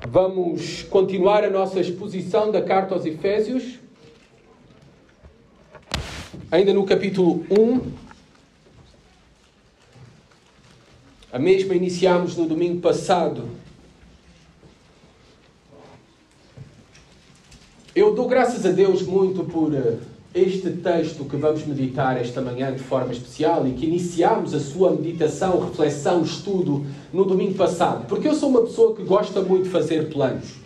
Vamos continuar a nossa exposição da carta aos Efésios. Ainda no capítulo 1. A mesma iniciámos no domingo passado. Eu dou graças a Deus muito por este texto que vamos meditar esta manhã de forma especial e que iniciámos a sua meditação, reflexão, estudo no domingo passado. Porque eu sou uma pessoa que gosta muito de fazer planos.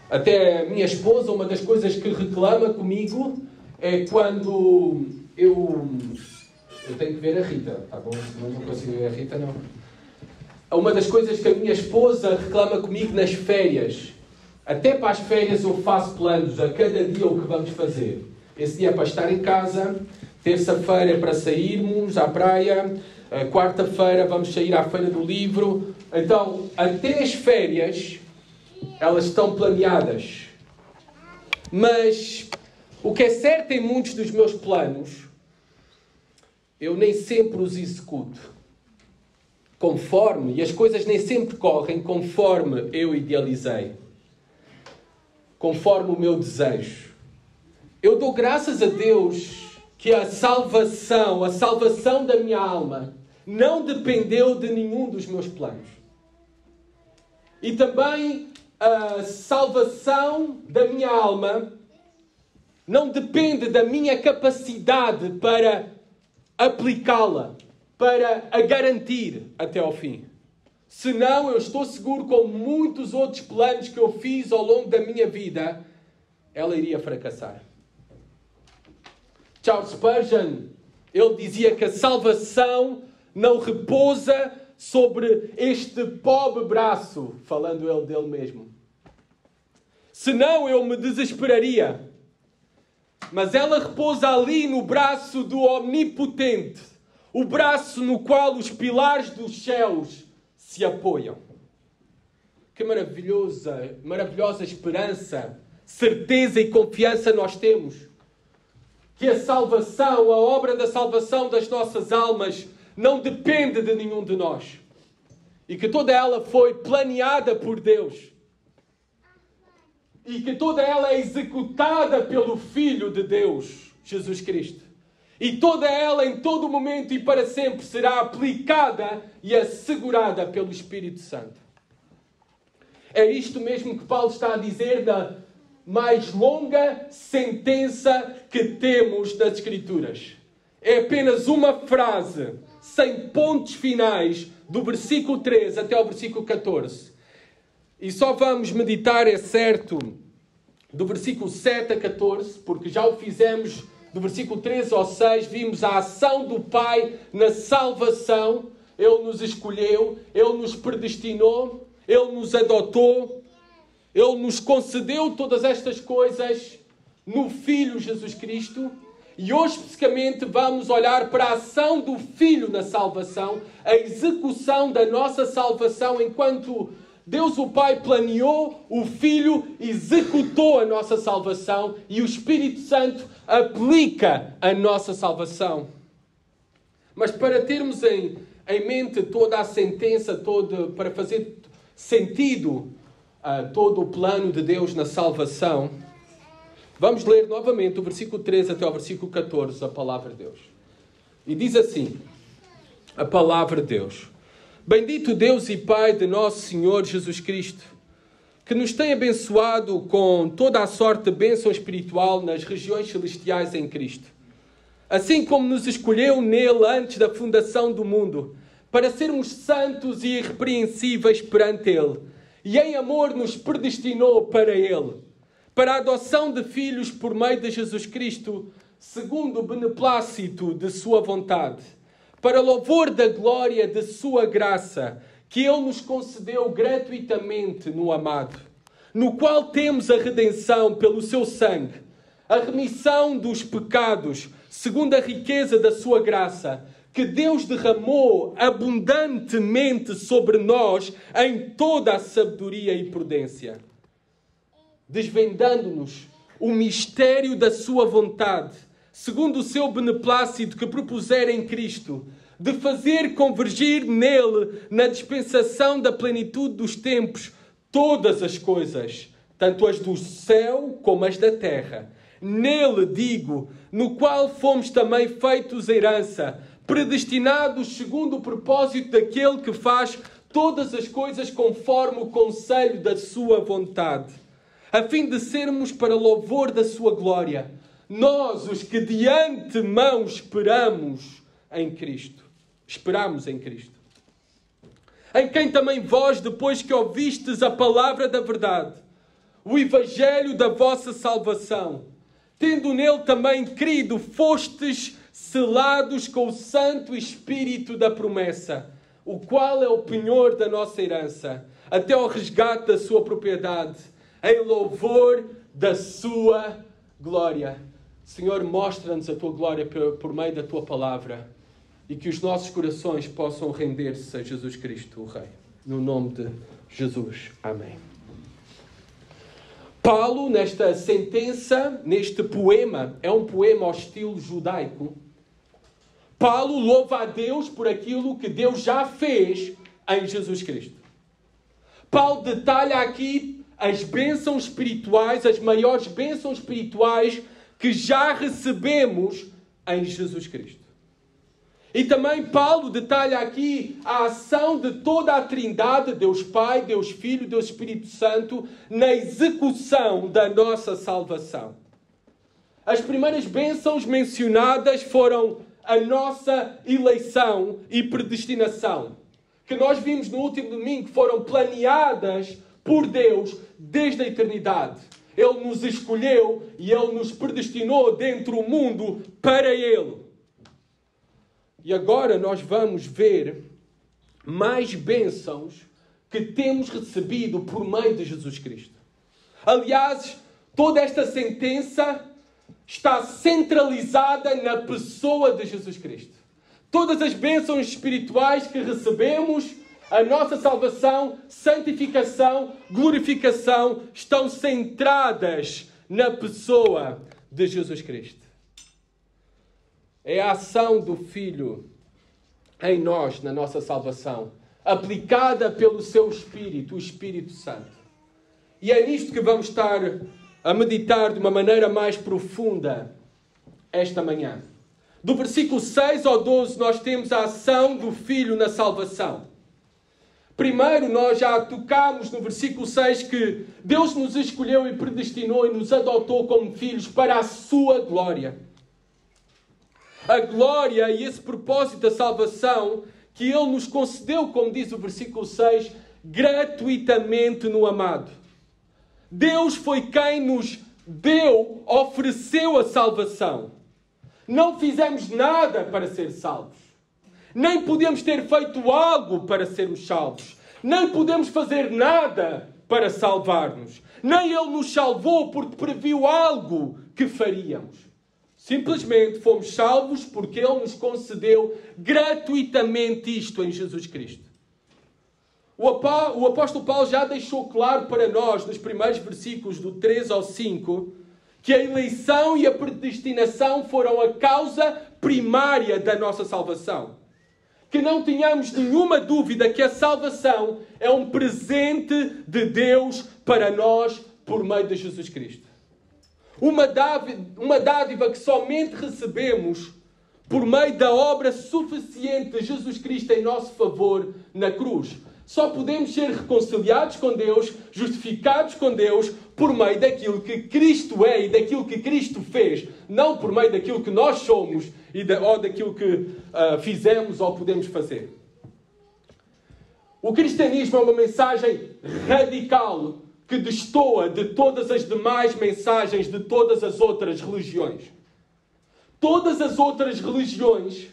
Até a minha esposa, uma das coisas que reclama comigo é quando eu tenho que ver a Rita, tá bom? Senão não consigo ver a Rita, não. Uma das coisas que a minha esposa reclama comigo nas férias. Até para as férias eu faço planos a cada dia o que vamos fazer. Esse dia é para estar em casa, terça-feira é para sairmos à praia, quarta-feira vamos sair à Feira do Livro. Então, até as férias, elas estão planeadas. Mas o que é certo em muitos dos meus planos, eu nem sempre os executo conforme, e as coisas nem sempre correm conforme eu idealizei. Conforme o meu desejo. Eu dou graças a Deus que a salvação da minha alma, não dependeu de nenhum dos meus planos. E também a salvação da minha alma não depende da minha capacidade para aplicá-la, para a garantir até ao fim. Senão, eu estou seguro, com muitos outros planos que eu fiz ao longo da minha vida, ela iria fracassar. Charles Spurgeon, ele dizia que a salvação não repousa sobre este pobre braço, falando ele dele mesmo. Senão, eu me desesperaria. Mas ela repousa ali no braço do Omnipotente, o braço no qual os pilares dos céus se apoiam. Que maravilhosa esperança, certeza e confiança nós temos. Que a salvação, a obra da salvação das nossas almas não depende de nenhum de nós. E que toda ela foi planeada por Deus. E que toda ela é executada pelo Filho de Deus, Jesus Cristo. E toda ela, em todo momento e para sempre, será aplicada e assegurada pelo Espírito Santo. É isto mesmo que Paulo está a dizer da mais longa sentença que temos nas Escrituras. É apenas uma frase, sem pontos finais, do versículo 13 até ao versículo 14. E só vamos meditar, é certo, do versículo 7 a 14, porque já o fizemos. Do versículo 13 ao 6, vimos a ação do Pai na salvação. Ele nos escolheu, Ele nos predestinou, Ele nos adotou, Ele nos concedeu todas estas coisas no Filho Jesus Cristo. E hoje, especificamente, vamos olhar para a ação do Filho na salvação, a execução da nossa salvação, enquanto Deus o Pai planeou, o Filho executou a nossa salvação e o Espírito Santo aplica a nossa salvação. Mas para termos em mente toda a sentença, para fazer sentido todo o plano de Deus na salvação, vamos ler novamente o versículo 13 até o versículo 14, a palavra de Deus. E diz assim, a palavra de Deus: Bendito Deus e Pai de nosso Senhor Jesus Cristo, que nos tem abençoado com toda a sorte de bênção espiritual nas regiões celestiais em Cristo. Assim como nos escolheu nele antes da fundação do mundo, para sermos santos e irrepreensíveis perante ele, e em amor nos predestinou para ele, para a adoção de filhos por meio de Jesus Cristo, segundo o beneplácito de sua vontade, para louvor da glória de sua graça, que Ele nos concedeu gratuitamente no amado, no qual temos a redenção pelo seu sangue, a remissão dos pecados, segundo a riqueza da sua graça, que Deus derramou abundantemente sobre nós em toda a sabedoria e prudência, desvendando-nos o mistério da sua vontade, segundo o seu beneplácito que propusera em Cristo, de fazer convergir nele, na dispensação da plenitude dos tempos, todas as coisas, tanto as do céu como as da terra. Nele, digo, no qual fomos também feitos herança, predestinados segundo o propósito daquele que faz todas as coisas conforme o conselho da sua vontade, a fim de sermos para louvor da sua glória, nós os que de antemão esperamos em Cristo. Esperamos em Cristo. Em quem também vós, depois que ouvistes a palavra da verdade, o evangelho da vossa salvação, tendo nele também crido, fostes selados com o Santo Espírito da promessa, o qual é o penhor da nossa herança, até ao resgate da sua propriedade, em louvor da sua glória. Senhor, mostra-nos a tua glória por meio da tua palavra e que os nossos corações possam render-se a Jesus Cristo, o Rei. No nome de Jesus. Amém. Paulo, nesta sentença, neste poema, é um poema ao estilo judaico. Paulo louva a Deus por aquilo que Deus já fez em Jesus Cristo. Paulo detalha aqui as bênçãos espirituais, as maiores bênçãos espirituais que já recebemos em Jesus Cristo. E também Paulo detalha aqui a ação de toda a Trindade, Deus Pai, Deus Filho, Deus Espírito Santo, na execução da nossa salvação. As primeiras bênçãos mencionadas foram a nossa eleição e predestinação, que nós vimos no último domingo, foram planeadas por Deus desde a eternidade. Ele nos escolheu e Ele nos predestinou dentro do mundo para Ele. E agora nós vamos ver mais bênçãos que temos recebido por meio de Jesus Cristo. Aliás, toda esta sentença está centralizada na pessoa de Jesus Cristo. Todas as bênçãos espirituais que recebemos, a nossa salvação, santificação, glorificação, estão centradas na pessoa de Jesus Cristo. É a ação do Filho em nós, na nossa salvação, aplicada pelo seu Espírito, o Espírito Santo. E é nisto que vamos estar a meditar de uma maneira mais profunda esta manhã. Do versículo 6 ao 12, nós temos a ação do Filho na salvação. Primeiro, nós já tocámos no versículo 6 que Deus nos escolheu e predestinou e nos adotou como filhos para a sua glória. A glória e esse propósito da salvação que Ele nos concedeu, como diz o versículo 6, gratuitamente no amado. Deus foi quem nos deu, ofereceu a salvação. Não fizemos nada para ser salvos. Nem podemos ter feito algo para sermos salvos. Nem podemos fazer nada para salvar-nos. Nem Ele nos salvou porque previu algo que faríamos. Simplesmente fomos salvos porque Ele nos concedeu gratuitamente isto em Jesus Cristo. O apóstolo Paulo já deixou claro para nós, nos primeiros versículos do 3 ao 5, que a eleição e a predestinação foram a causa primária da nossa salvação. Que não tenhamos nenhuma dúvida que a salvação é um presente de Deus para nós por meio de Jesus Cristo. Uma dádiva que somente recebemos por meio da obra suficiente de Jesus Cristo em nosso favor na cruz. Só podemos ser reconciliados com Deus, justificados com Deus, por meio daquilo que Cristo é e daquilo que Cristo fez. Não por meio daquilo que nós somos ou daquilo que fizemos ou podemos fazer. O cristianismo é uma mensagem radical que destoa de todas as demais mensagens de todas as outras religiões. Todas as outras religiões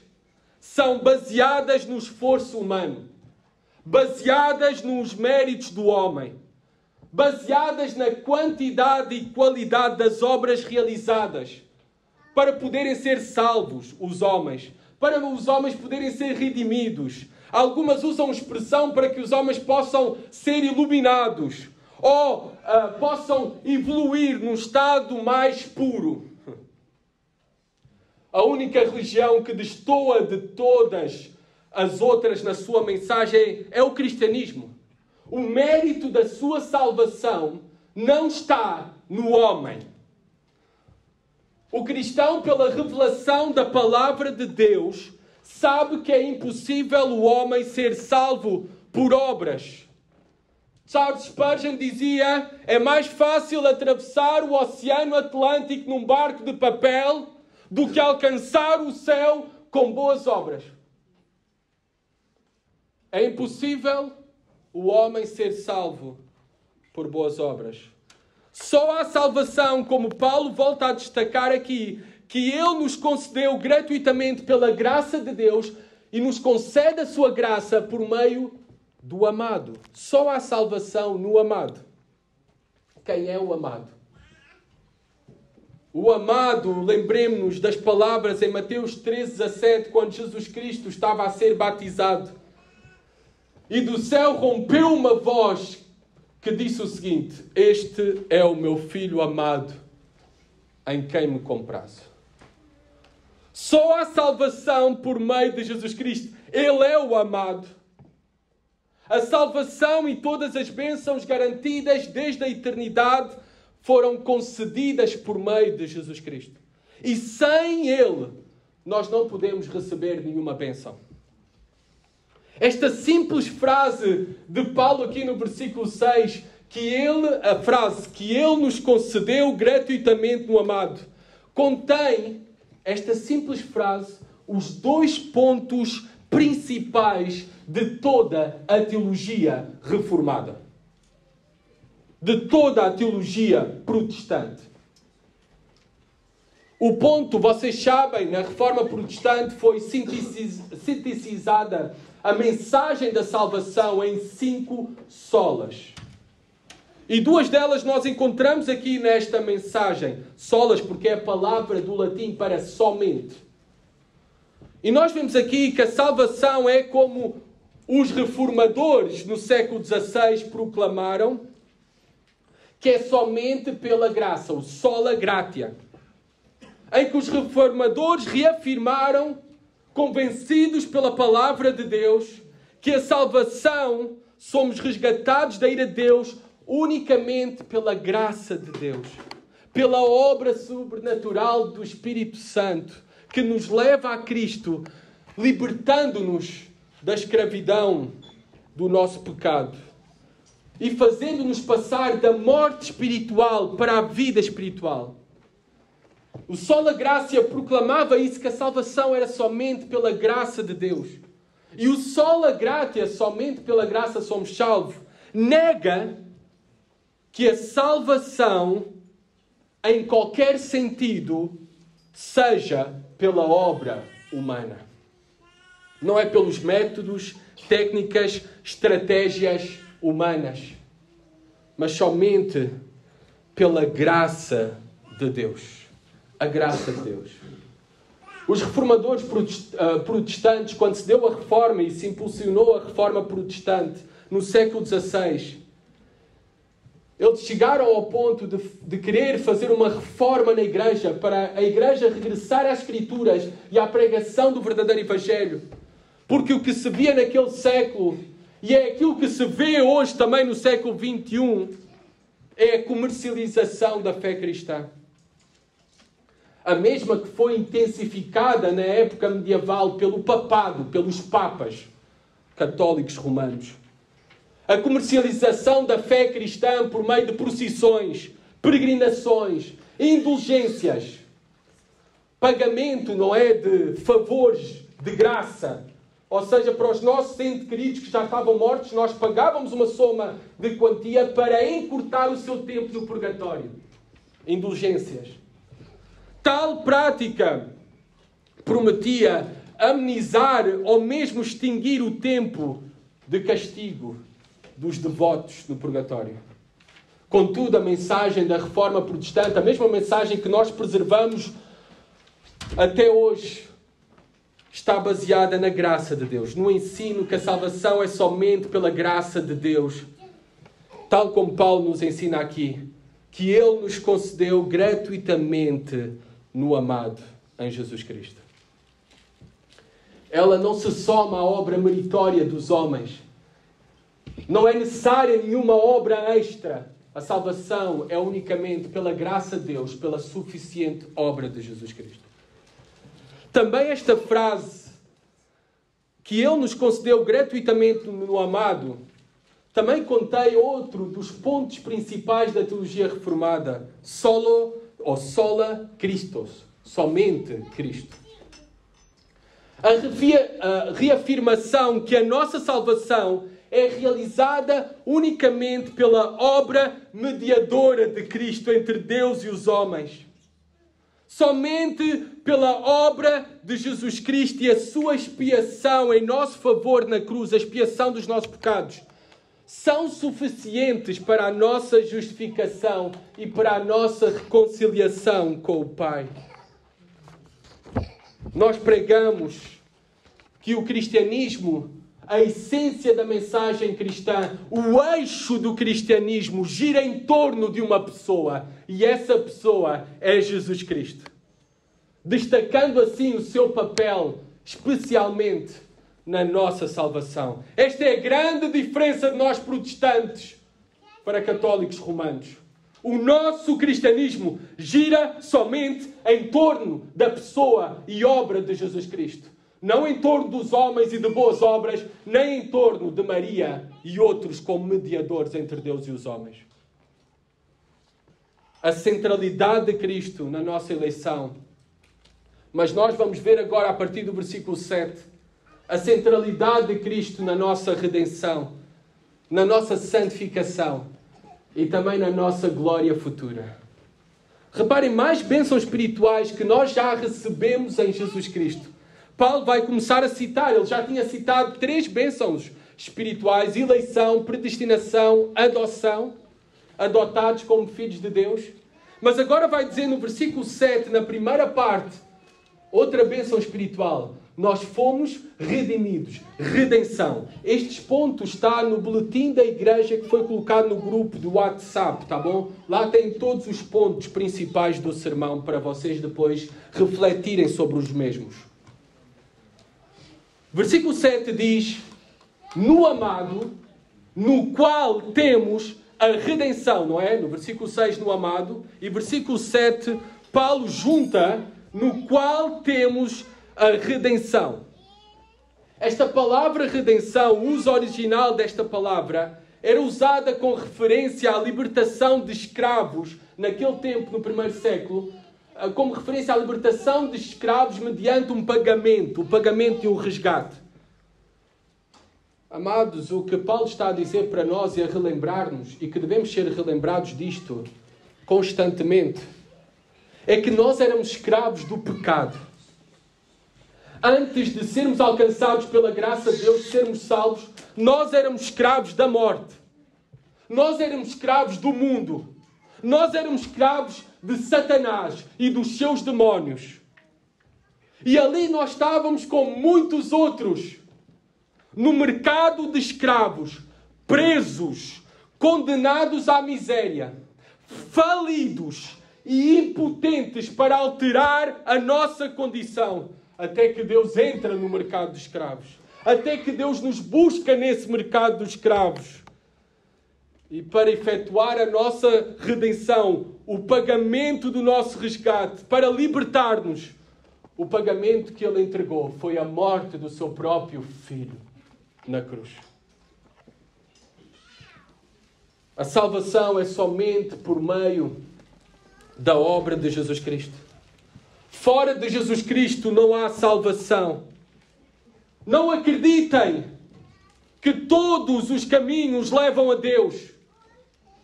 são baseadas no esforço humano, baseadas nos méritos do homem, baseadas na quantidade e qualidade das obras realizadas, para poderem ser salvos os homens, para os homens poderem ser redimidos. Algumas usam expressão para que os homens possam ser iluminados, ou possam evoluir num estado mais puro. A única religião que destoa de todas as outras na sua mensagem é o cristianismo. O mérito da sua salvação não está no homem. O cristão, pela revelação da palavra de Deus, sabe que é impossível o homem ser salvo por obras. Charles Spurgeon dizia: é mais fácil atravessar o Oceano Atlântico num barco de papel do que alcançar o céu com boas obras. É impossível o homem ser salvo por boas obras. Só há salvação, como Paulo volta a destacar aqui, que Ele nos concedeu gratuitamente pela graça de Deus e nos concede a sua graça por meio do amado. Só há salvação no amado. Quem é o amado? O amado, lembremos-nos das palavras em Mateus 13:17, quando Jesus Cristo estava a ser batizado. E do céu rompeu uma voz que disse o seguinte: este é o meu filho amado, em quem me comprazo. Só há salvação por meio de Jesus Cristo. Ele é o amado. A salvação e todas as bênçãos garantidas desde a eternidade foram concedidas por meio de Jesus Cristo. E sem Ele, nós não podemos receber nenhuma bênção. Esta simples frase de Paulo aqui no versículo 6, a frase que Ele nos concedeu gratuitamente no amado, contém, esta simples frase, os dois pontos principais de toda a teologia reformada. De toda a teologia protestante. O ponto, vocês sabem, na Reforma Protestante foi sintetizada a mensagem da salvação em 5 solas. E 2 delas nós encontramos aqui nesta mensagem. Solas, porque é a palavra do latim para somente. E nós vemos aqui que a salvação é como os reformadores no século XVI proclamaram, que é somente pela graça, o sola gratia. Em que os reformadores reafirmaram, convencidos pela palavra de Deus, que a salvação, somos resgatados da ira de Deus unicamente pela graça de Deus, pela obra sobrenatural do Espírito Santo, que nos leva a Cristo, libertando-nos da escravidão do nosso pecado e fazendo-nos passar da morte espiritual para a vida espiritual. O Sola Gratia proclamava isso, que a salvação era somente pela graça de Deus. E o Sola Gratia, somente pela graça somos salvos, nega que a salvação, em qualquer sentido, seja pela obra humana. Não é pelos métodos, técnicas, estratégias humanas, mas somente pela graça de Deus. A graça de Deus. Os reformadores protestantes, quando se deu a reforma e se impulsionou a reforma protestante no século XVI, eles chegaram ao ponto de querer fazer uma reforma na igreja, para a igreja regressar às Escrituras e à pregação do verdadeiro Evangelho. Porque o que se via naquele século, e é aquilo que se vê hoje também no século XXI, é a comercialização da fé cristã. A mesma que foi intensificada na época medieval pelo papado, pelos papas católicos romanos. A comercialização da fé cristã por meio de procissões, peregrinações, indulgências, pagamento, não é, de favores de graça. Ou seja, para os nossos entes queridos que já estavam mortos, nós pagávamos uma soma de quantia para encurtar o seu tempo no purgatório. Indulgências. Tal prática prometia amenizar ou mesmo extinguir o tempo de castigo dos devotos no purgatório. Contudo, a mensagem da Reforma Protestante, a mesma mensagem que nós preservamos até hoje, está baseada na graça de Deus, no ensino que a salvação é somente pela graça de Deus, tal como Paulo nos ensina aqui, que Ele nos concedeu gratuitamente no amado, em Jesus Cristo. Ela não se soma à obra meritória dos homens. Não é necessária nenhuma obra extra. A salvação é unicamente pela graça de Deus, pela suficiente obra de Jesus Cristo. Também esta frase, que Ele nos concedeu gratuitamente no amado, também contém outro dos pontos principais da teologia reformada. Solo ou sola Christos. Somente Cristo. A reafirmação que a nossa salvação é realizada unicamente pela obra mediadora de Cristo entre Deus e os homens. Somente pela obra de Jesus Cristo e a sua expiação em nosso favor na cruz, a expiação dos nossos pecados, são suficientes para a nossa justificação e para a nossa reconciliação com o Pai. Nós pregamos que o cristianismo, a essência da mensagem cristã, o eixo do cristianismo gira em torno de uma pessoa. E essa pessoa é Jesus Cristo. Destacando assim o seu papel, especialmente na nossa salvação. Esta é a grande diferença de nós protestantes para católicos romanos. O nosso cristianismo gira somente em torno da pessoa e obra de Jesus Cristo. Não em torno dos homens e de boas obras, nem em torno de Maria e outros como mediadores entre Deus e os homens. A centralidade de Cristo na nossa eleição. Mas nós vamos ver agora, a partir do versículo 7, a centralidade de Cristo na nossa redenção, na nossa santificação e também na nossa glória futura. Reparem, mais bênçãos espirituais que nós já recebemos em Jesus Cristo. Paulo vai começar a citar, ele já tinha citado 3 bênçãos espirituais: eleição, predestinação, adoção, adotados como filhos de Deus. Mas agora vai dizer no versículo 7, na primeira parte, outra bênção espiritual: nós fomos redimidos. Redenção. Estes pontos estão no boletim da igreja que foi colocado no grupo do WhatsApp, tá bom? Lá tem todos os pontos principais do sermão para vocês depois refletirem sobre os mesmos. Versículo 7 diz: no amado, no qual temos a redenção, não é? No versículo 6, no amado. E versículo 7, Paulo junta: no qual temos a redenção. Esta palavra redenção, o uso original desta palavra, era usada com referência à libertação de escravos naquele tempo, no primeiro século, como referência à libertação de escravos mediante um pagamento, o pagamento de um resgate. Amados, o que Paulo está a dizer para nós e a relembrar-nos, e que devemos ser relembrados disto constantemente, é que nós éramos escravos do pecado. Antes de sermos alcançados pela graça de Deus, de sermos salvos, nós éramos escravos da morte. Nós éramos escravos do mundo. Nós éramos escravos de Satanás e dos seus demónios. E ali nós estávamos com muitos outros, no mercado de escravos, presos, condenados à miséria, falidos e impotentes para alterar a nossa condição, até que Deus entra no mercado de escravos, até que Deus nos busca nesse mercado dos escravos. E para efetuar a nossa redenção, o pagamento do nosso resgate, para libertar-nos, o pagamento que Ele entregou foi a morte do seu próprio Filho na cruz. A salvação é somente por meio da obra de Jesus Cristo. Fora de Jesus Cristo não há salvação. Não acreditem que todos os caminhos levam a Deus.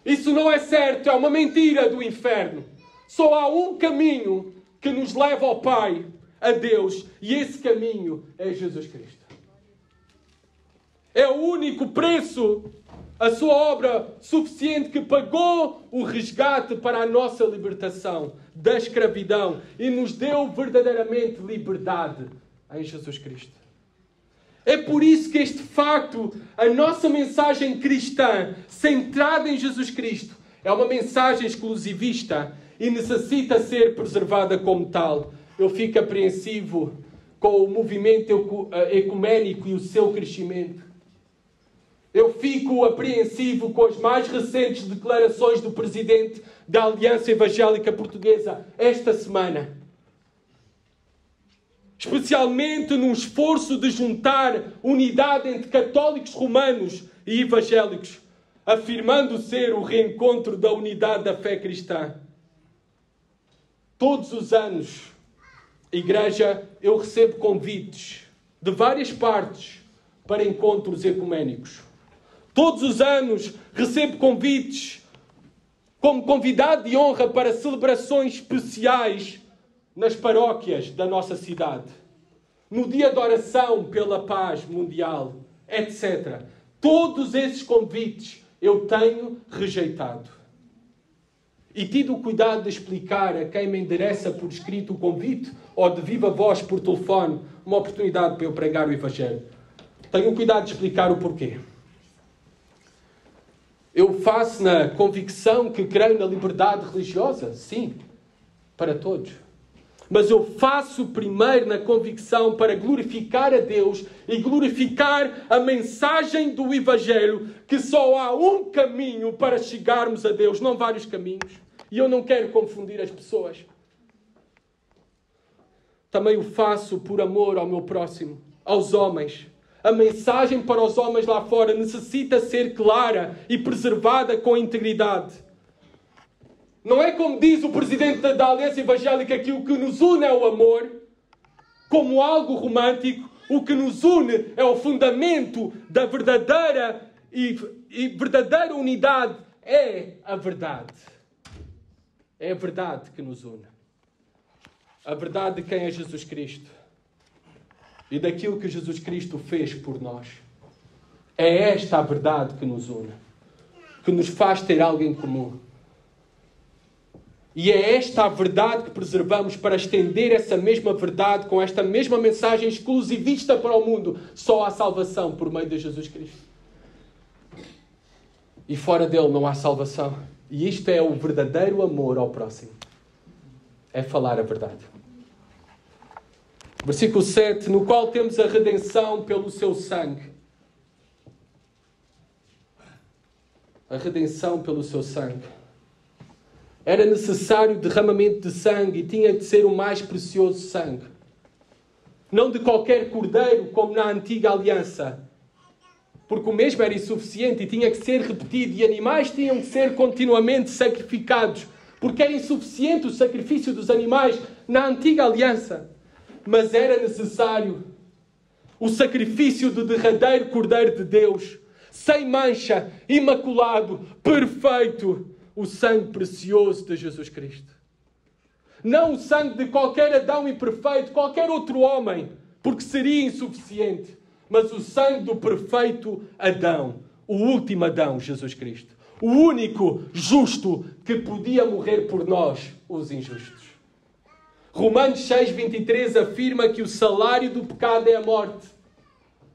Isso não é certo, é uma mentira do inferno. Só há um caminho que nos leva ao Pai, a Deus, e esse caminho é Jesus Cristo. É o único preço, a sua obra suficiente que pagou o resgate para a nossa libertação da escravidão e nos deu verdadeiramente liberdade em Jesus Cristo. É por isso que este facto, a nossa mensagem cristã, centrada em Jesus Cristo, é uma mensagem exclusivista e necessita ser preservada como tal. Eu fico apreensivo com o movimento ecuménico e o seu crescimento. Eu fico apreensivo com as mais recentes declarações do presidente da Aliança Evangélica Portuguesa esta semana. Especialmente num esforço de juntar unidade entre católicos romanos e evangélicos, afirmando ser o reencontro da unidade da fé cristã. Todos os anos, igreja, eu recebo convites de várias partes para encontros ecuménicos. Todos os anos recebo convites como convidado de honra para celebrações especiais nas paróquias da nossa cidade. No dia de oração pela paz mundial, etc. Todos esses convites eu tenho rejeitado. E tido o cuidado de explicar a quem me endereça por escrito o convite ou de viva voz por telefone uma oportunidade para eu pregar o Evangelho. Tenho o cuidado de explicar o porquê. Eu faço na convicção que creio na liberdade religiosa, sim, para todos. Mas eu faço primeiro na convicção para glorificar a Deus e glorificar a mensagem do Evangelho, que só há um caminho para chegarmos a Deus, não vários caminhos. E eu não quero confundir as pessoas. Também o faço por amor ao meu próximo, aos homens. A mensagem para os homens lá fora necessita ser clara e preservada com integridade. Não é como diz o presidente da Aliança Evangélica que o que nos une é o amor, como algo romântico. O que nos une é o fundamento da verdadeira e verdadeira unidade. É a verdade. É a verdade que nos une. A verdade de quem é Jesus Cristo. E daquilo que Jesus Cristo fez por nós. É esta a verdade que nos une. Que nos faz ter algo em comum. E é esta a verdade que preservamos para estender essa mesma verdade com esta mesma mensagem exclusivista para o mundo. Só há salvação por meio de Jesus Cristo. E fora dele não há salvação. E isto é o verdadeiro amor ao próximo. É falar a verdade. Versículo 7, no qual temos a redenção pelo seu sangue. A redenção pelo seu sangue. Era necessário derramamento de sangue e tinha de ser o mais precioso sangue. Não de qualquer cordeiro, como na antiga aliança. Porque o mesmo era insuficiente e tinha que ser repetido. E animais tinham que ser continuamente sacrificados. Porque era insuficiente o sacrifício dos animais na antiga aliança. Mas era necessário o sacrifício do derradeiro Cordeiro de Deus, sem mancha, imaculado, perfeito, o sangue precioso de Jesus Cristo. Não o sangue de qualquer Adão imperfeito, qualquer outro homem, porque seria insuficiente, mas o sangue do perfeito Adão, o último Adão, Jesus Cristo. O único justo que podia morrer por nós, os injustos. Romanos 6:23 afirma que o salário do pecado é a morte.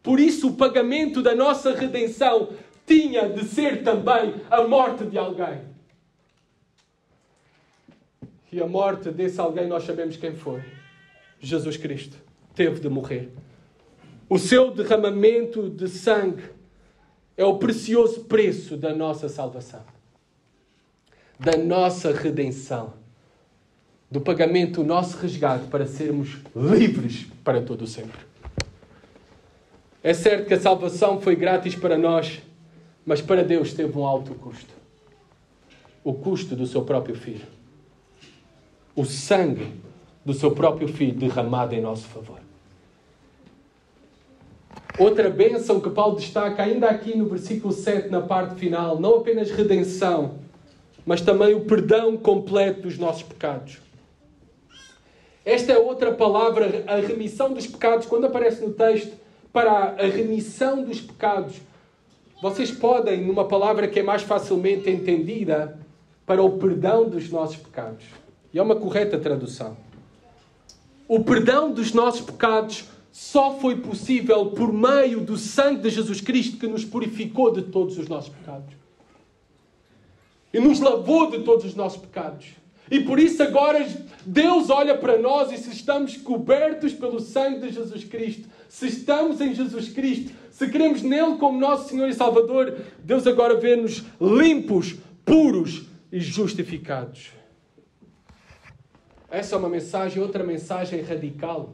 Por isso o pagamento da nossa redenção tinha de ser também a morte de alguém. E a morte desse alguém nós sabemos quem foi. Jesus Cristo teve de morrer. O seu derramamento de sangue é o precioso preço da nossa salvação. Da nossa redenção. Do pagamento, o nosso resgate para sermos livres para todo o sempre. É certo que a salvação foi grátis para nós, mas para Deus teve um alto custo. O custo do seu próprio Filho. O sangue do seu próprio Filho derramado em nosso favor. Outra bênção que Paulo destaca ainda aqui no versículo 7, na parte final, não apenas redenção, mas também o perdão completo dos nossos pecados. Esta é outra palavra, a remissão dos pecados, quando aparece no texto, para a remissão dos pecados. Vocês podem, numa palavra que é mais facilmente entendida, para o perdão dos nossos pecados. E é uma correta tradução. O perdão dos nossos pecados só foi possível por meio do sangue de Jesus Cristo, que nos purificou de todos os nossos pecados. E nos lavou de todos os nossos pecados. E por isso agora Deus olha para nós e se estamos cobertos pelo sangue de Jesus Cristo, se estamos em Jesus Cristo, se queremos nele como nosso Senhor e Salvador, Deus agora vê-nos limpos, puros e justificados. Essa é uma mensagem, outra mensagem radical.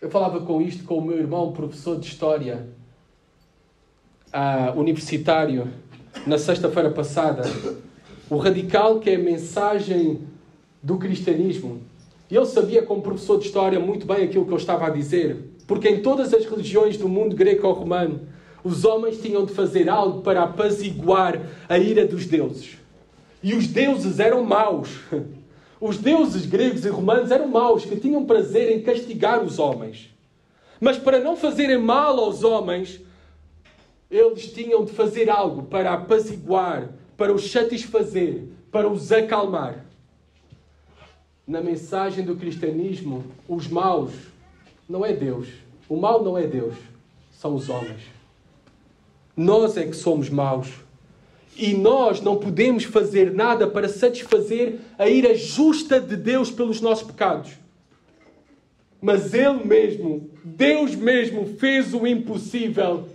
Eu falava com isto com o meu irmão, professor de História, universitário, na sexta-feira passada. O radical que é a mensagem do cristianismo. E ele sabia, como professor de História, muito bem aquilo que eu estava a dizer. Porque em todas as religiões do mundo greco-romano, os homens tinham de fazer algo para apaziguar a ira dos deuses. E os deuses eram maus. Os deuses gregos e romanos eram maus, que tinham prazer em castigar os homens. Mas para não fazerem mal aos homens, eles tinham de fazer algo para apaziguar, para os satisfazer, para os acalmar. Na mensagem do cristianismo, os maus não é Deus. O mal não é Deus, são os homens. Nós é que somos maus. E nós não podemos fazer nada para satisfazer a ira justa de Deus pelos nossos pecados. Mas Ele mesmo, Deus mesmo, fez o impossível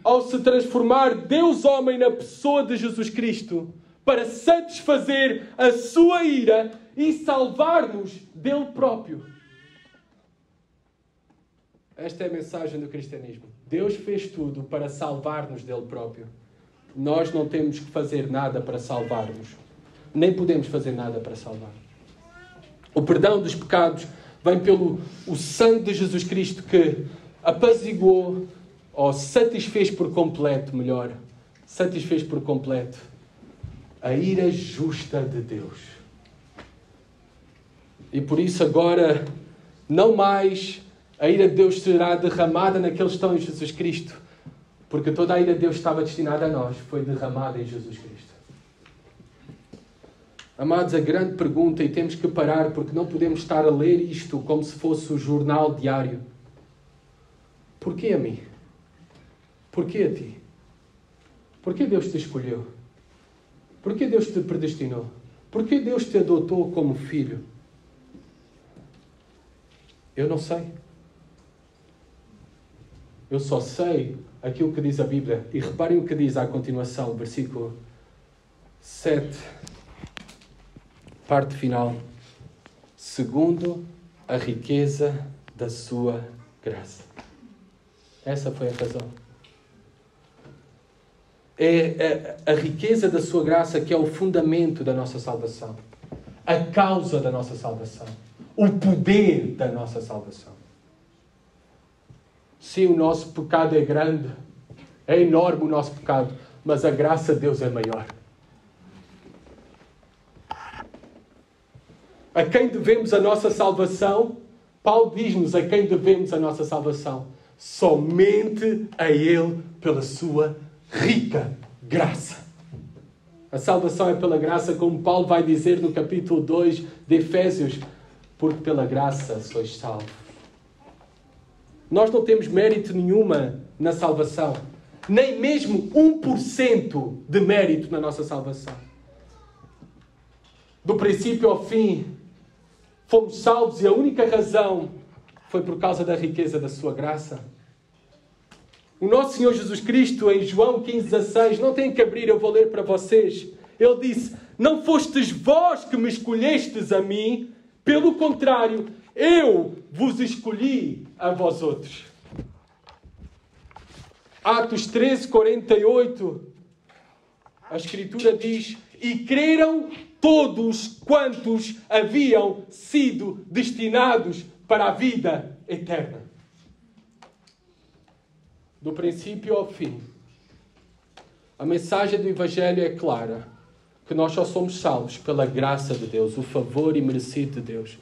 ao se transformar Deus-homem na pessoa de Jesus Cristo para satisfazer a sua ira e salvar-nos dele próprio. Esta é a mensagem do cristianismo. Deus fez tudo para salvar-nos dele próprio. Nós não temos que fazer nada para salvar-nos. Nem podemos fazer nada para salvar. O perdão dos pecados vem pelo o sangue de Jesus Cristo que apaziguou, ou satisfez por completo, melhor, satisfez por completo a ira justa de Deus. E por isso agora, não mais a ira de Deus será derramada naqueles que estão em Jesus Cristo, porque toda a ira de Deus estava destinada a nós, foi derramada em Jesus Cristo. Amados, a grande pergunta, e temos que parar, porque não podemos estar a ler isto como se fosse o jornal diário. Porquê a mim? Porquê a ti? Porquê Deus te escolheu? Porquê Deus te predestinou? Porquê Deus te adotou como filho? Eu não sei. Eu só sei aquilo que diz a Bíblia. E reparem o que diz à continuação, versículo 7, parte final. Segundo a riqueza da sua graça. Essa foi a razão. É a riqueza da sua graça que é o fundamento da nossa salvação. A causa da nossa salvação. O poder da nossa salvação. Sim, o nosso pecado é grande. É enorme o nosso pecado. Mas a graça de Deus é maior. A quem devemos a nossa salvação? Paulo diz-nos a quem devemos a nossa salvação. Somente a Ele pela sua rica graça. A salvação é pela graça, como Paulo vai dizer no capítulo 2 de Efésios, porque pela graça sois salvos. Nós não temos mérito nenhuma na salvação, nem mesmo 1% de mérito na nossa salvação. Do princípio ao fim, fomos salvos e a única razão foi por causa da riqueza da sua graça. O nosso Senhor Jesus Cristo, em João 15,16, não tem que abrir, eu vou ler para vocês. Ele disse, não fostes vós que me escolhestes a mim, pelo contrário, eu vos escolhi a vós outros. Atos 13:48, a Escritura diz, e creram todos quantos haviam sido destinados para a vida eterna. Do princípio ao fim, a mensagem do Evangelho é clara, que nós só somos salvos pela graça de Deus, o favor imerecido de Deus.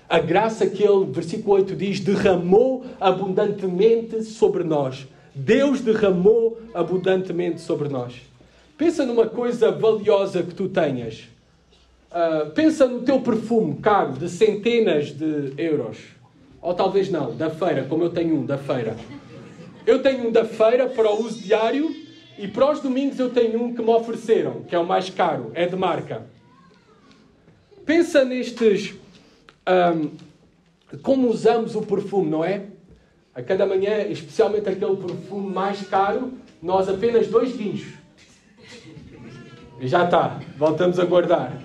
A graça que Ele, versículo 8 diz, derramou abundantemente sobre nós. Deus derramou abundantemente sobre nós. Pensa numa coisa valiosa que tu tenhas. Pensa no teu perfume caro, de centenas de euros. Ou talvez não, da feira, como eu tenho um da feira. Eu tenho um da feira para o uso diário e para os domingos eu tenho um que me ofereceram, que é o mais caro, é de marca. Pensa nestes... como usamos o perfume, não é? A cada manhã, especialmente aquele perfume mais caro, nós apenas 2 guinchos. E já está. Voltamos a guardar.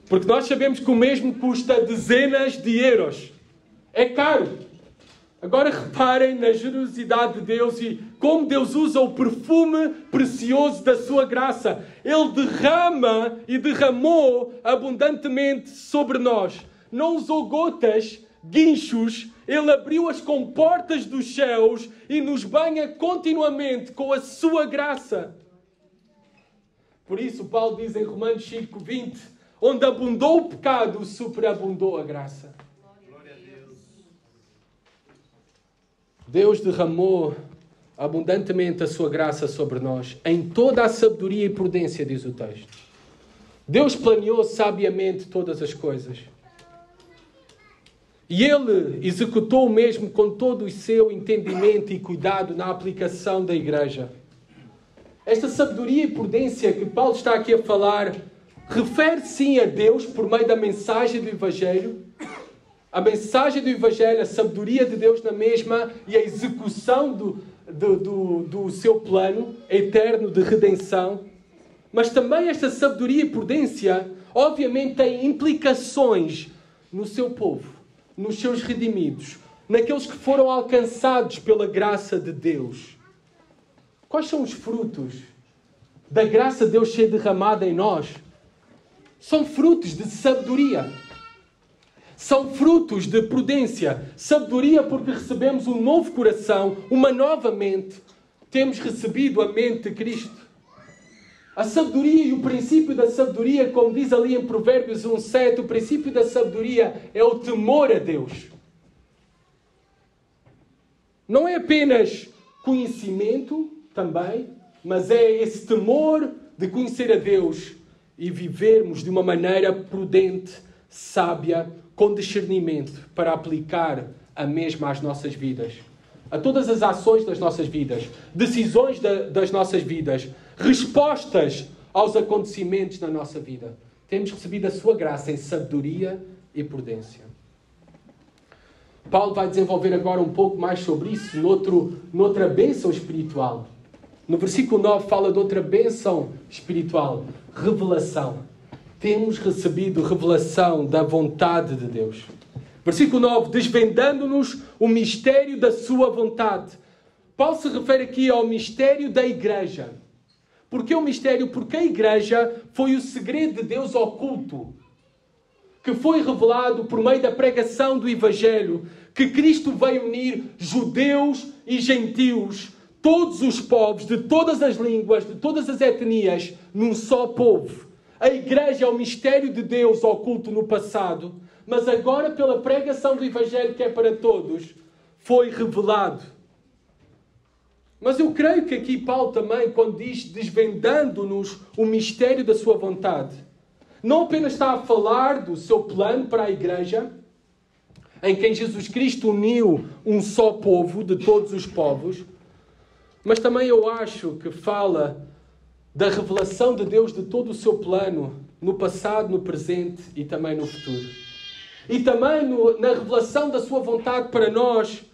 Porque nós sabemos que o mesmo custa dezenas de euros. É caro. Agora reparem na generosidade de Deus e como Deus usa o perfume precioso da sua graça. Ele derrama e derramou abundantemente sobre nós. Não usou gotas, guinchos. Ele abriu as comportas dos céus e nos banha continuamente com a sua graça. Por isso Paulo diz em Romanos 5:20, onde abundou o pecado, superabundou a graça. Deus derramou abundantemente a sua graça sobre nós, em toda a sabedoria e prudência, diz o texto. Deus planeou sabiamente todas as coisas. E Ele executou o mesmo com todo o seu entendimento e cuidado na aplicação da igreja. Esta sabedoria e prudência que Paulo está aqui a falar refere sim a Deus por meio da mensagem do Evangelho. A mensagem do Evangelho, a sabedoria de Deus na mesma e a execução do seu plano eterno de redenção. Mas também esta sabedoria e prudência, obviamente, tem implicações no seu povo, nos seus redimidos, naqueles que foram alcançados pela graça de Deus. Quais são os frutos da graça de Deus ser derramada em nós? São frutos de sabedoria. São frutos de prudência. Sabedoria porque recebemos um novo coração, uma nova mente. Temos recebido a mente de Cristo. A sabedoria e o princípio da sabedoria, como diz ali em Provérbios 1:7, o princípio da sabedoria é o temor a Deus. Não é apenas conhecimento também, mas é esse temor de conhecer a Deus e vivermos de uma maneira prudente, sábia, com discernimento, para aplicar a mesma às nossas vidas. A todas as ações das nossas vidas, decisões das nossas vidas, respostas aos acontecimentos na nossa vida. Temos recebido a sua graça em sabedoria e prudência. Paulo vai desenvolver agora um pouco mais sobre isso noutra bênção espiritual. No versículo 9 fala de outra bênção espiritual, revelação. Temos recebido revelação da vontade de Deus. Versículo 9, desvendando-nos o mistério da sua vontade. Paulo se refere aqui ao mistério da igreja. Por que o mistério? Porque a igreja foi o segredo de Deus oculto, que foi revelado por meio da pregação do Evangelho, que Cristo veio unir judeus e gentios, todos os povos, de todas as línguas, de todas as etnias, num só povo. A igreja é o mistério de Deus oculto no passado, mas agora, pela pregação do Evangelho, que é para todos, foi revelado. Mas eu creio que aqui Paulo também, quando diz desvendando-nos o mistério da sua vontade, não apenas está a falar do seu plano para a igreja, em quem Jesus Cristo uniu um só povo de todos os povos, mas também eu acho que fala da revelação de Deus de todo o seu plano, no passado, no presente e também no futuro. E também na revelação da sua vontade para nós,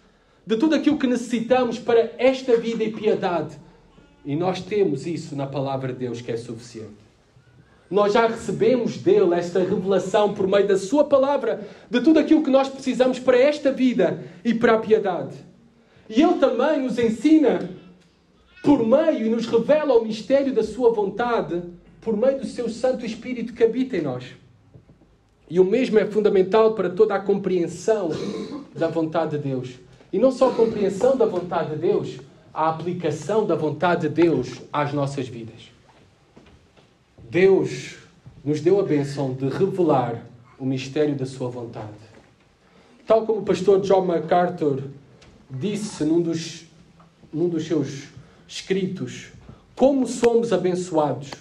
de tudo aquilo que necessitamos para esta vida e piedade. E nós temos isso na palavra de Deus, que é suficiente. Nós já recebemos dele esta revelação por meio da sua palavra, de tudo aquilo que nós precisamos para esta vida e para a piedade. E ele também nos ensina por meio e nos revela o mistério da sua vontade por meio do seu Santo Espírito que habita em nós. E o mesmo é fundamental para toda a compreensão da vontade de Deus. E não só a compreensão da vontade de Deus, a aplicação da vontade de Deus às nossas vidas. Deus nos deu a bênção de revelar o mistério da sua vontade. Tal como o pastor John MacArthur disse num dos seus escritos, como somos abençoados.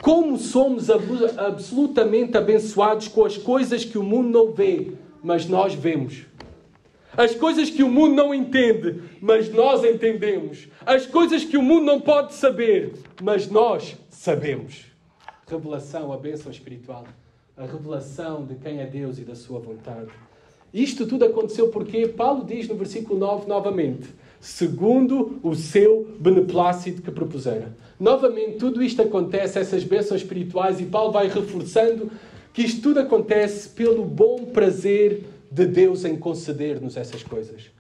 Como somos absolutamente abençoados com as coisas que o mundo não vê, mas nós vemos. As coisas que o mundo não entende, mas nós entendemos. As coisas que o mundo não pode saber, mas nós sabemos. Revelação, a bênção espiritual. a revelação de quem é Deus e da sua vontade. Isto tudo aconteceu porque Paulo diz no versículo 9 novamente, segundo o seu beneplácito que propusera. Novamente, tudo isto acontece, essas bênçãos espirituais, e Paulo vai reforçando que isto tudo acontece pelo bom prazer de Deus em conceder-nos essas coisas.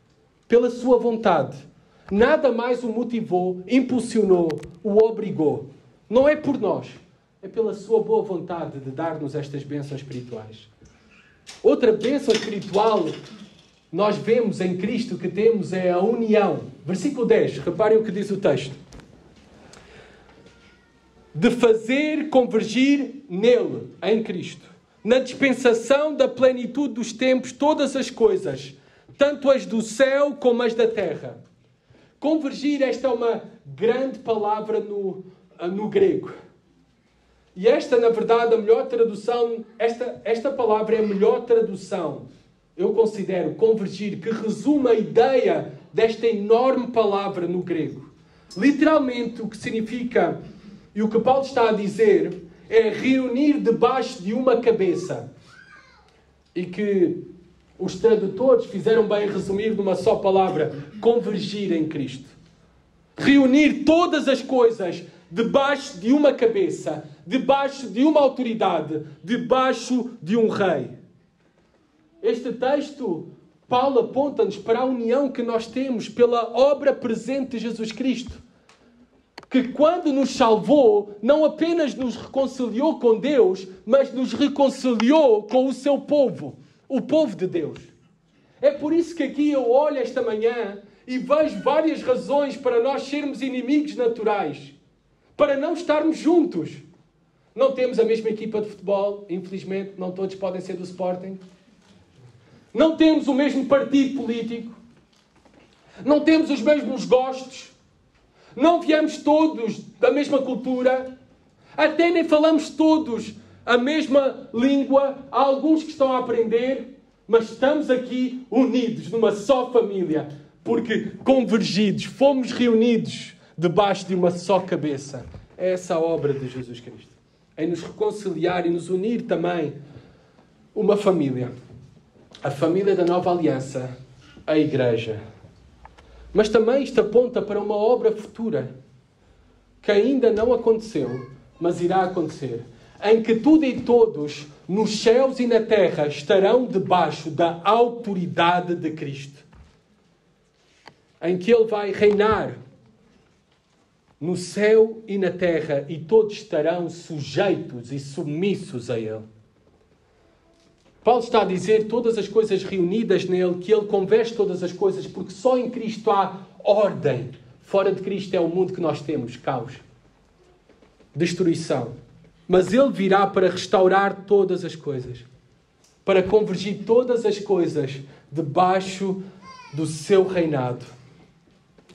Pela sua vontade. Nada mais o motivou, impulsionou, o obrigou. Não é por nós. É pela sua boa vontade de dar-nos estas bênçãos espirituais. Outra bênção espiritual nós vemos em Cristo que temos é a união. Versículo 10, reparem o que diz o texto. De fazer convergir nele, em Cristo, na dispensação da plenitude dos tempos, todas as coisas, tanto as do céu como as da terra. Convergir, esta é uma grande palavra no grego. E esta, na verdade, a melhor tradução, esta palavra é a melhor tradução, eu considero, convergir, que resume a ideia desta enorme palavra no grego. Literalmente, o que significa, e o que Paulo está a dizer, é reunir debaixo de uma cabeça. E que os tradutores fizeram bem resumir numa só palavra, convergir em Cristo. Reunir todas as coisas debaixo de uma cabeça, debaixo de uma autoridade, debaixo de um rei. Este texto, Paulo aponta-nos para a união que nós temos pela obra presente de Jesus Cristo. Que quando nos salvou, não apenas nos reconciliou com Deus, mas nos reconciliou com o seu povo, o povo de Deus. É por isso que aqui eu olho esta manhã e vejo várias razões para nós sermos inimigos naturais. Para não estarmos juntos. Não temos a mesma equipa de futebol, infelizmente, não todos podem ser do Sporting. Não temos o mesmo partido político. Não temos os mesmos gostos. Não viemos todos da mesma cultura. Até nem falamos todos a mesma língua. Há alguns que estão a aprender, mas estamos aqui unidos numa só família, porque convergidos, fomos reunidos debaixo de uma só cabeça. É essa a obra de Jesus Cristo. Em nos reconciliar e nos unir também uma família. A família da nova aliança, a igreja. Mas também isto aponta para uma obra futura, que ainda não aconteceu, mas irá acontecer. Em que tudo e todos, nos céus e na terra, estarão debaixo da autoridade de Cristo. Em que Ele vai reinar no céu e na terra, e todos estarão sujeitos e submissos a Ele. Paulo está a dizer todas as coisas reunidas nele, que Ele converge todas as coisas, porque só em Cristo há ordem. Fora de Cristo é o mundo que nós temos, caos, destruição. Mas Ele virá para restaurar todas as coisas, para convergir todas as coisas debaixo do seu reinado.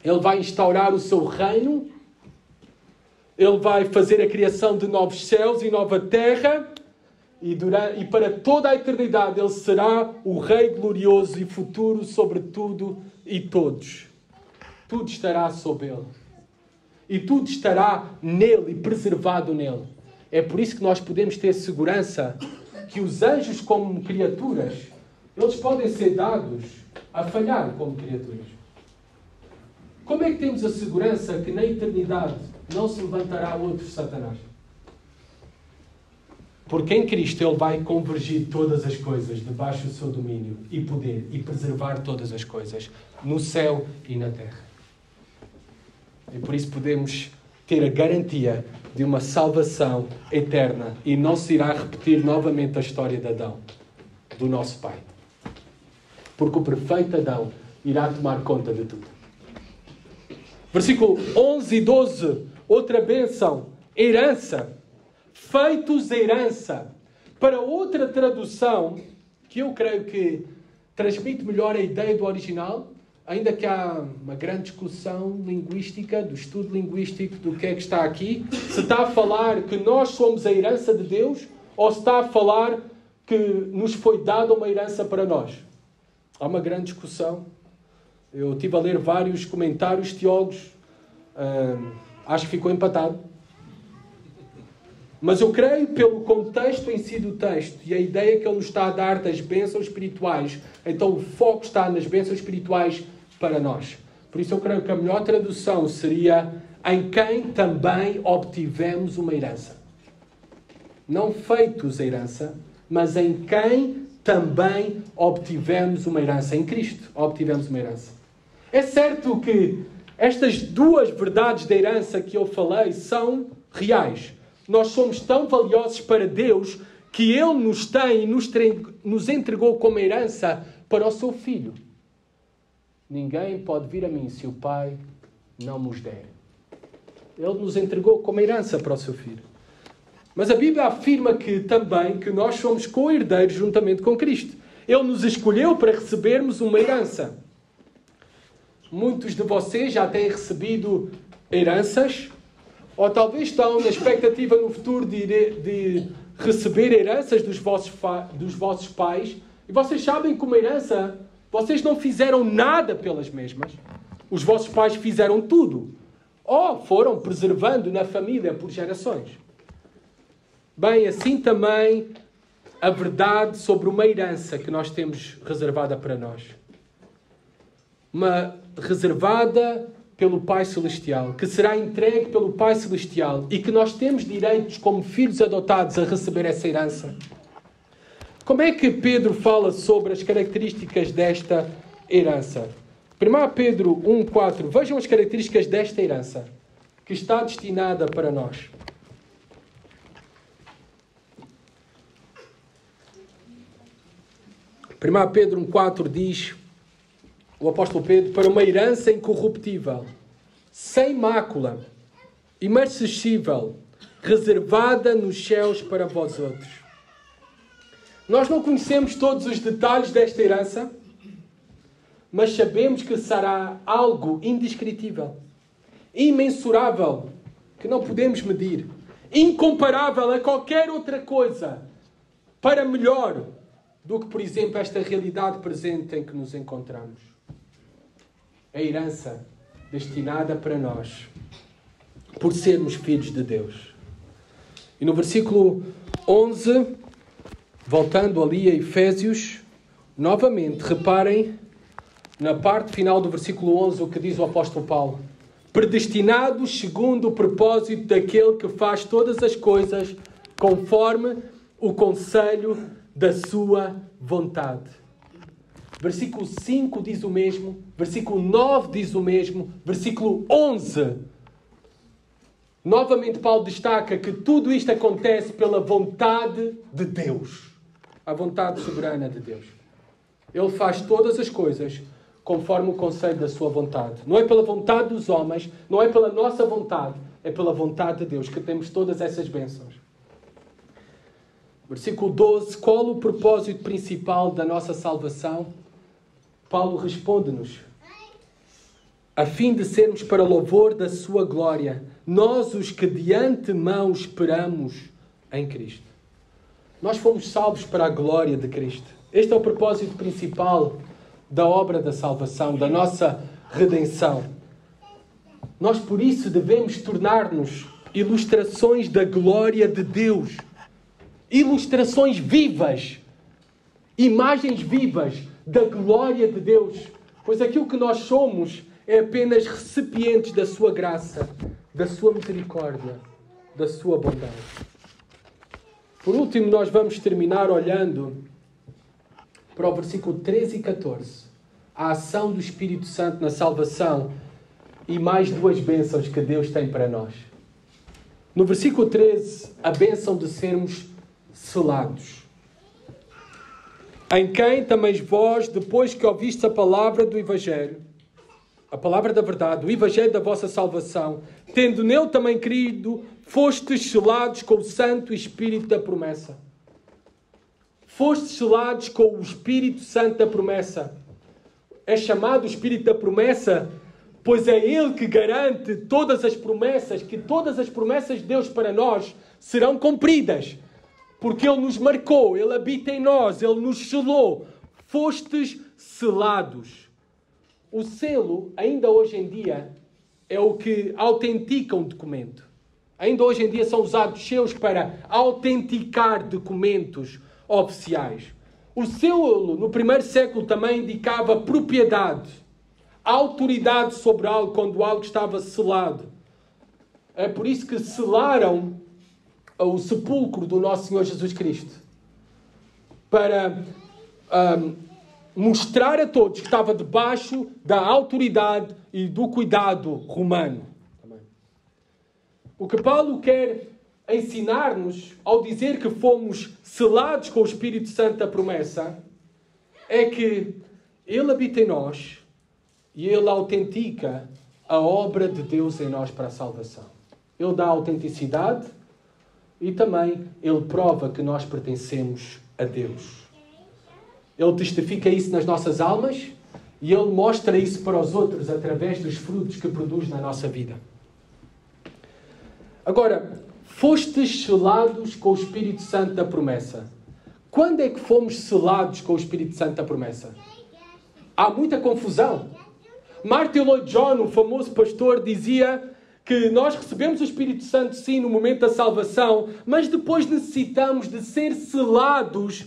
Ele vai instaurar o seu reino. Ele vai fazer a criação de novos céus e nova terra. E para toda a eternidade Ele será o Rei glorioso e futuro sobre tudo e todos. Tudo estará sob Ele. E tudo estará nele e preservado nele. É por isso que nós podemos ter segurança que os anjos, como criaturas, eles podem ser dados a falhar como criaturas. Como é que temos a segurança que na eternidade não se levantará outro Satanás? Porque em Cristo Ele vai convergir todas as coisas debaixo do seu domínio e poder e preservar todas as coisas no céu e na terra. E por isso podemos ter a garantia de uma salvação eterna e não se irá repetir novamente a história de Adão, do nosso pai. Porque o perfeito Adão irá tomar conta de tudo. Versículo 11 e 12, outra bênção, herança. Feitos herança. Para outra tradução, que eu creio que transmite melhor a ideia do original, ainda que há uma grande discussão linguística, do estudo linguístico do que é que está aqui, se está a falar que nós somos a herança de Deus, ou se está a falar que nos foi dada uma herança para nós. Há uma grande discussão. Eu estive a ler vários comentários teólogos. Acho que ficou empatado. Mas eu creio pelo contexto em si do texto e a ideia que ele nos está a dar das bênçãos espirituais. Então o foco está nas bênçãos espirituais para nós. Por isso eu creio que a melhor tradução seria em quem também obtivemos uma herança. Não feitos a herança, mas em quem também obtivemos uma herança. Em Cristo obtivemos uma herança. É certo que estas duas verdades da herança que eu falei são reais. Nós somos tão valiosos para Deus que Ele nos tem e nos entregou como herança para o seu Filho. Ninguém pode vir a mim se o Pai não nos der. Ele nos entregou como herança para o seu Filho. Mas a Bíblia afirma também que nós somos co-herdeiros juntamente com Cristo. Ele nos escolheu para recebermos uma herança. Muitos de vocês já têm recebido heranças, ou talvez estão na expectativa no futuro de receber heranças dos vossos pais. E vocês sabem que uma herança, vocês não fizeram nada pelas mesmas. Os vossos pais fizeram tudo. Ou foram preservando na família por gerações. Bem, assim também a verdade sobre uma herança que nós temos reservada para nós. Uma reservada pelo Pai Celestial, que será entregue pelo Pai Celestial e que nós temos direitos como filhos adotados a receber essa herança. Como é que Pedro fala sobre as características desta herança? 1 Pedro 1,4. Vejam as características desta herança que está destinada para nós. 1 Pedro 1,4 diz, o apóstolo Pedro, para uma herança incorruptível, sem mácula, imarcessível, reservada nos céus para vós outros. Nós não conhecemos todos os detalhes desta herança, mas sabemos que será algo indescritível, imensurável, que não podemos medir, incomparável a qualquer outra coisa, para melhor do que, por exemplo, esta realidade presente em que nos encontramos. A herança destinada para nós, por sermos filhos de Deus. E no versículo 11, voltando ali a Efésios, novamente, reparem na parte final do versículo 11 o que diz o apóstolo Paulo. Predestinados segundo o propósito daquele que faz todas as coisas conforme o conselho da sua vontade. Versículo 5 diz o mesmo, versículo 9 diz o mesmo, versículo 11. Novamente Paulo destaca que tudo isto acontece pela vontade de Deus. A vontade soberana de Deus. Ele faz todas as coisas conforme o conselho da sua vontade. Não é pela vontade dos homens, não é pela nossa vontade, é pela vontade de Deus que temos todas essas bênçãos. Versículo 12. Qual o propósito principal da nossa salvação? Paulo responde-nos. A fim de sermos para louvor da sua glória, nós os que de antemão esperamos em Cristo. Nós fomos salvos para a glória de Cristo. Este é o propósito principal da obra da salvação, da nossa redenção. Nós, por isso, devemos tornar-nos ilustrações da glória de Deus. Ilustrações vivas. Imagens vivas da glória de Deus. Pois aquilo que nós somos é apenas recipientes da sua graça, da sua misericórdia, da sua bondade. Por último, nós vamos terminar olhando para o versículo 13 e 14. A ação do Espírito Santo na salvação e mais duas bênçãos que Deus tem para nós. No versículo 13, a bênção de sermos selados. Em quem também vós, depois que ouvistes a palavra do Evangelho, a palavra da verdade, o Evangelho da vossa salvação, tendo nele também crido, fostes selados com o Santo Espírito da promessa. Fostes selados com o Espírito Santo da promessa. É chamado o Espírito da promessa, pois é Ele que garante todas as promessas, que todas as promessas de Deus para nós serão cumpridas. Porque Ele nos marcou, Ele habita em nós, Ele nos selou. Fostes selados. O selo, ainda hoje em dia, é o que autentica um documento. Ainda hoje em dia são usados seus para autenticar documentos oficiais. O selo, no primeiro século, também indicava propriedade, autoridade sobre algo, quando algo estava selado. É por isso que selaram o sepulcro do nosso Senhor Jesus Cristo. Para mostrar a todos que estava debaixo da autoridade e do cuidado romano. O que Paulo quer ensinar-nos ao dizer que fomos selados com o Espírito Santo da promessa é que Ele habita em nós e Ele autentica a obra de Deus em nós para a salvação. Ele dá autenticidade e também Ele prova que nós pertencemos a Deus. Ele testifica isso nas nossas almas e Ele mostra isso para os outros através dos frutos que produz na nossa vida. Agora, fostes selados com o Espírito Santo da promessa. Quando é que fomos selados com o Espírito Santo da promessa? Há muita confusão. Martin Lloyd-Jones, o famoso pastor, dizia que nós recebemos o Espírito Santo sim no momento da salvação, mas depois necessitamos de ser selados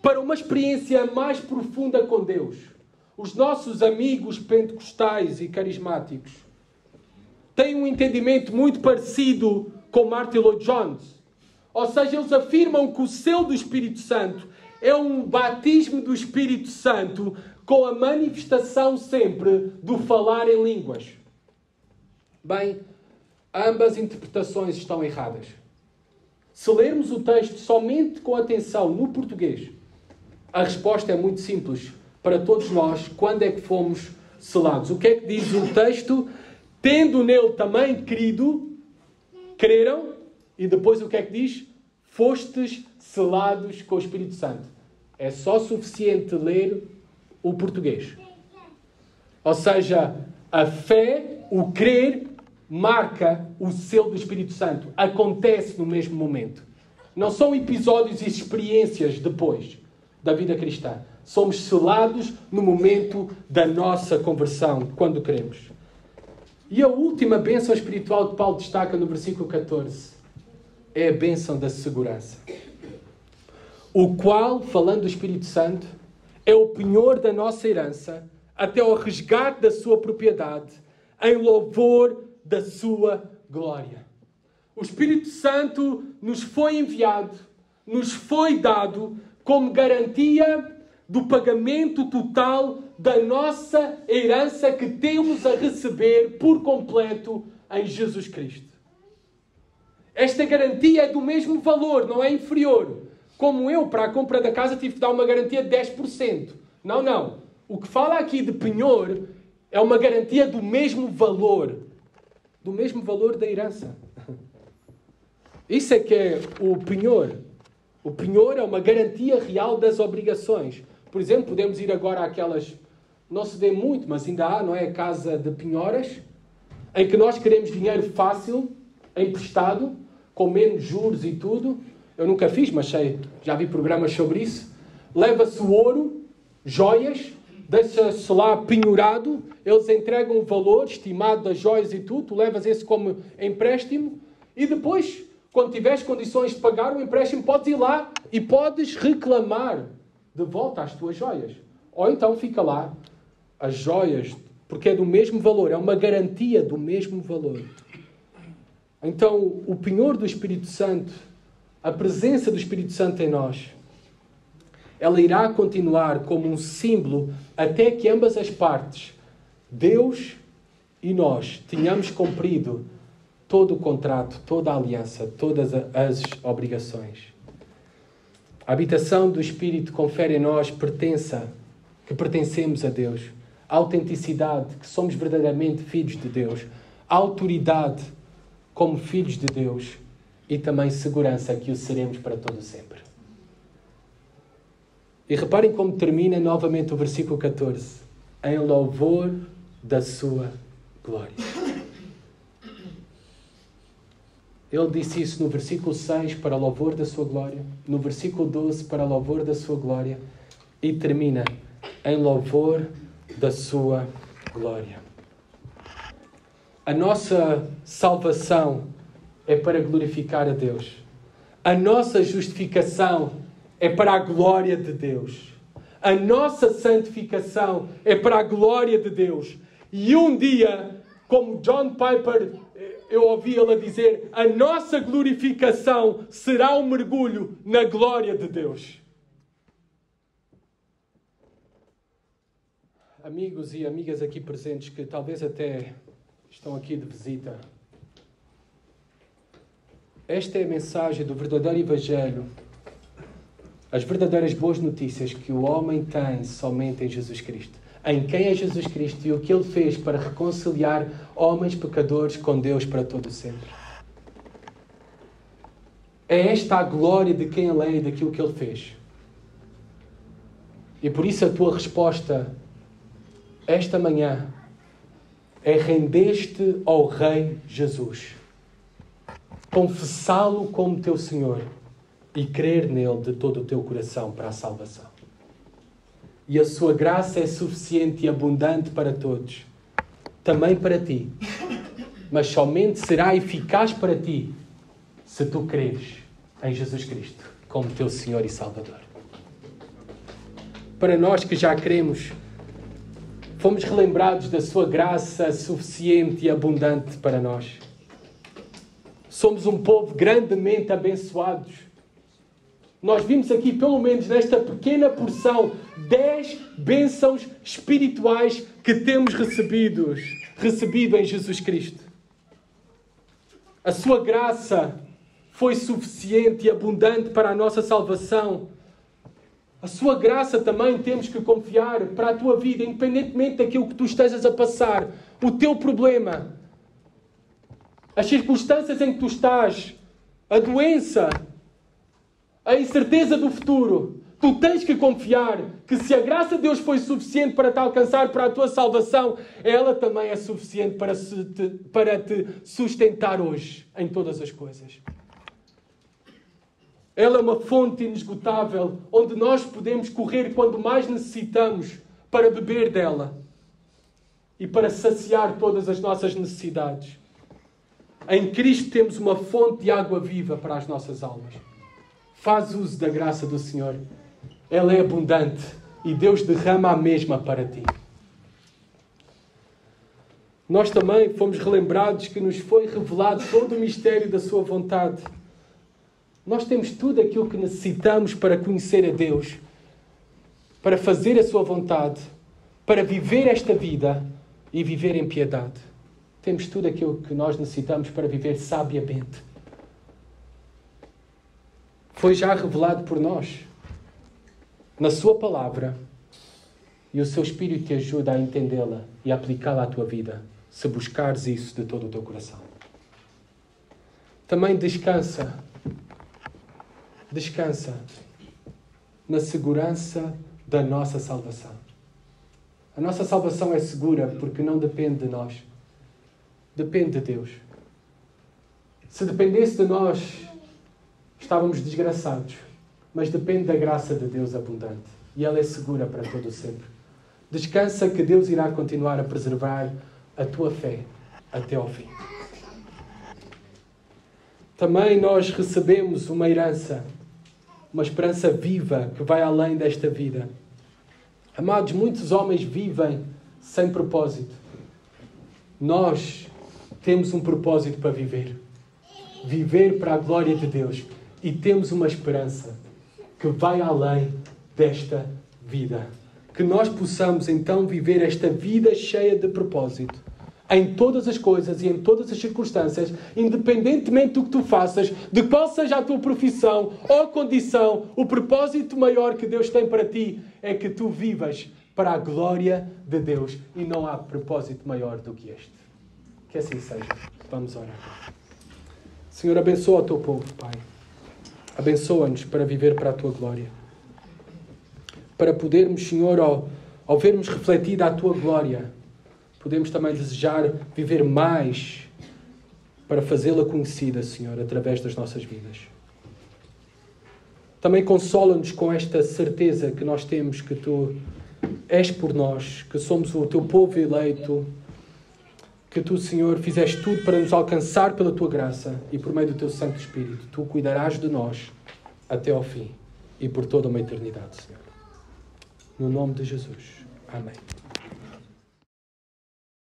para uma experiência mais profunda com Deus. Os nossos amigos pentecostais e carismáticos têm um entendimento muito parecido com Martin Lloyd-Jones. Ou seja, eles afirmam que o selo do Espírito Santo é um batismo do Espírito Santo com a manifestação sempre do falar em línguas. Bem, ambas interpretações estão erradas. Se lermos o texto somente com atenção no português, a resposta é muito simples para todos nós. Quando é que fomos selados? O que é que diz o texto? Tendo nele também creram, e depois o que é que diz? Fostes selados com o Espírito Santo. É só suficiente ler o português. Ou seja, a fé, o crer, marca o selo do Espírito Santo. Acontece no mesmo momento. Não são episódios e experiências depois da vida cristã. Somos selados no momento da nossa conversão, quando cremos. E a última bênção espiritual que Paulo destaca no versículo 14 é a bênção da segurança. O qual, falando do Espírito Santo, é o penhor da nossa herança até ao resgate da sua propriedade, em louvor da sua glória. O Espírito Santo nos foi enviado, nos foi dado como garantia do pagamento total da nossa herança que temos a receber por completo em Jesus Cristo. Esta garantia é do mesmo valor, não é inferior. Como eu, para a compra da casa, tive que dar uma garantia de 10%. Não. O que fala aqui de penhor é uma garantia do mesmo valor. Do mesmo valor da herança. Isso é que é o penhor. O penhor é uma garantia real das obrigações. Por exemplo, podemos ir agora àquelas... Não se vê muito, mas ainda há, não é? A casa de penhoras, em que nós queremos dinheiro fácil, emprestado, com menos juros e tudo. Eu nunca fiz, mas sei, já vi programas sobre isso. Leva-se o ouro, joias, deixa-se lá penhorado, eles entregam o valor estimado das joias e tudo, tu levas esse como empréstimo e depois, quando tiveres condições de pagar o empréstimo, podes ir lá e podes reclamar de volta as tuas joias. Ou então fica lá as joias, porque é do mesmo valor, é uma garantia do mesmo valor. Então, o penhor do Espírito Santo, a presença do Espírito Santo em nós, ela irá continuar como um símbolo até que ambas as partes, Deus e nós, tenhamos cumprido todo o contrato, toda a aliança, todas as obrigações. A habitação do Espírito confere em nós pertença, que pertencemos a Deus, a autenticidade, que somos verdadeiramente filhos de Deus, a autoridade como filhos de Deus e também segurança que o seremos para todo sempre. E reparem como termina novamente o versículo 14. Em louvor da sua glória. Ele disse isso no versículo 6 para louvor da sua glória, no versículo 12 para louvor da sua glória e termina em louvor da sua glória. A nossa salvação é para glorificar a Deus. A nossa justificação é para a glória de Deus. A nossa santificação é para a glória de Deus. E um dia, como John Piper, eu ouvi ele dizer, a nossa glorificação será um mergulho na glória de Deus. Amigos e amigas aqui presentes que talvez até estão aqui de visita. Esta é a mensagem do verdadeiro Evangelho. As verdadeiras boas notícias que o homem tem somente em Jesus Cristo. Em quem é Jesus Cristo e o que Ele fez para reconciliar homens pecadores com Deus para todo sempre. É esta a glória de quem Ele é e daquilo que Ele fez. E por isso a tua resposta esta manhã é render-te ao Rei Jesus. Confessá-lo como teu Senhor e crer nele de todo o teu coração para a salvação. E a sua graça é suficiente e abundante para todos, também para ti. Mas somente será eficaz para ti se tu creres em Jesus Cristo como teu Senhor e Salvador. Para nós que já cremos, fomos relembrados da sua graça suficiente e abundante para nós. Somos um povo grandemente abençoados. Nós vimos aqui, pelo menos nesta pequena porção, 10 bênçãos espirituais que temos recebido em Jesus Cristo. A sua graça foi suficiente e abundante para a nossa salvação. A sua graça também temos que confiar para a tua vida, independentemente daquilo que tu estejas a passar, o teu problema, as circunstâncias em que tu estás, a doença, a incerteza do futuro. Tu tens que confiar que se a graça de Deus foi suficiente para te alcançar para a tua salvação, ela também é suficiente para te sustentar hoje em todas as coisas. Ela é uma fonte inesgotável onde nós podemos correr quando mais necessitamos para beber dela e para saciar todas as nossas necessidades. Em Cristo temos uma fonte de água viva para as nossas almas. Faz uso da graça do Senhor. Ela é abundante e Deus derrama a mesma para ti. Nós também fomos relembrados que nos foi revelado todo o mistério da sua vontade. Nós temos tudo aquilo que necessitamos para conhecer a Deus, para fazer a sua vontade, para viver esta vida e viver em piedade. Temos tudo aquilo que nós necessitamos para viver sabiamente. Foi já revelado por nós, na sua palavra, e o seu Espírito te ajuda a entendê-la e a aplicá-la à tua vida, se buscares isso de todo o teu coração. Também descansa na segurança da nossa salvação. A nossa salvação é segura porque não depende de nós. Depende de Deus. Se dependesse de nós, estávamos desgraçados. Mas depende da graça de Deus abundante. E ela é segura para todo o sempre. Descansa que Deus irá continuar a preservar a tua fé até ao fim. Também nós recebemos uma herança, uma esperança viva que vai além desta vida. Amados, muitos homens vivem sem propósito. Nós temos um propósito para viver. Viver para a glória de Deus. E temos uma esperança que vai além desta vida. Que nós possamos então viver esta vida cheia de propósito. Em todas as coisas e em todas as circunstâncias, independentemente do que tu faças, de qual seja a tua profissão ou condição, o propósito maior que Deus tem para ti é que tu vivas para a glória de Deus. E não há propósito maior do que este. Que assim seja. Vamos orar. Senhor, abençoa o teu povo, Pai. Abençoa-nos para viver para a tua glória. Para podermos, Senhor, ao vermos refletida a tua glória, podemos também desejar viver mais para fazê-la conhecida, Senhor, através das nossas vidas. Também consola-nos com esta certeza que nós temos que tu és por nós, que somos o teu povo eleito, que tu, Senhor, fizeste tudo para nos alcançar pela tua graça e por meio do teu Santo Espírito. Tu cuidarás de nós até ao fim e por toda uma eternidade, Senhor. No nome de Jesus. Amém.